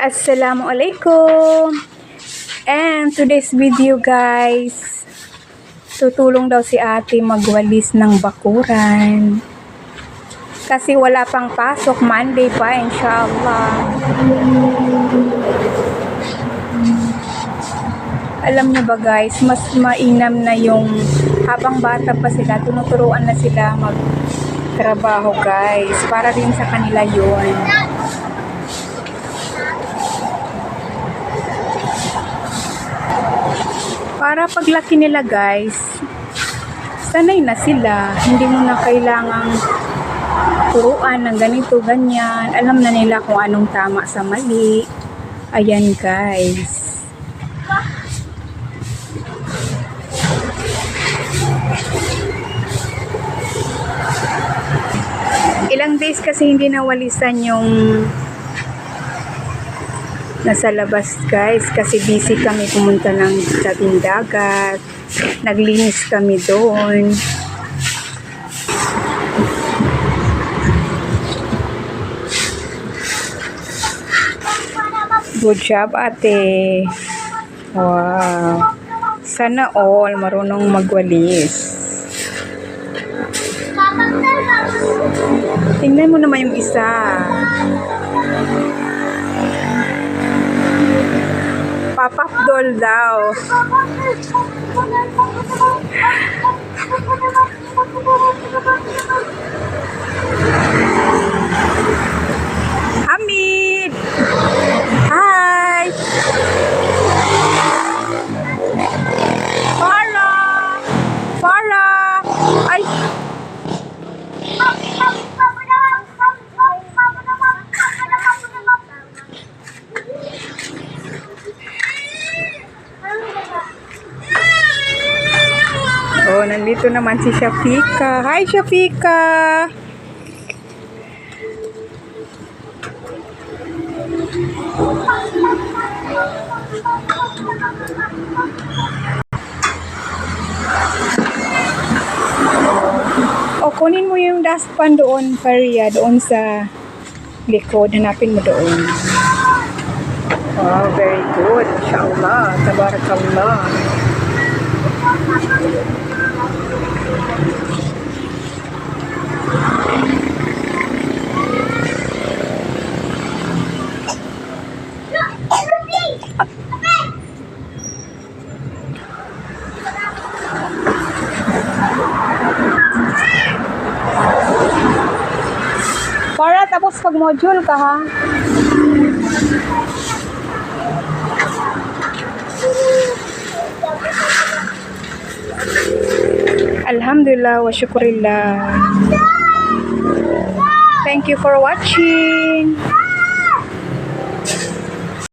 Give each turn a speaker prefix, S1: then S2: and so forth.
S1: Assalamualaikum. And today's video guys, tutulong daw si ate magwalis ng bakuran. Kasi wala pang pasok, Monday pa inshallah. Alam niyo ba guys, mas mainam na yung habang bata pa sila, tinuturuan na sila magtrabaho guys. Para rin sa kanila yun. Para paglaki nila guys, sanay na sila. Hindi mo na kailangang turuan ng ganito, ganyan. Alam na nila kung anong tama sa mali. Ayan guys. Ilang days kasi hindi nawalisan yung nasa labas guys kasi busy kami pumunta ng tabing dagat, naglinis kami doon. Good job ate. Wow, sana all marunong magwalis. Tingnan mo naman yung isa. Pop-up doll daw. Hamid! Hi! Farah! Farah! Ay! Oh, nandito naman si Shafika. Hi, Shafika! O, kunin mo yung dustpan doon, Faria, doon sa likod. Hanapin mo doon. Oh, very good. Inshallah. Tabarakallah. Para tapos pag module ka ha. Alhamdulillah wa syukurillah. Thank you for watching.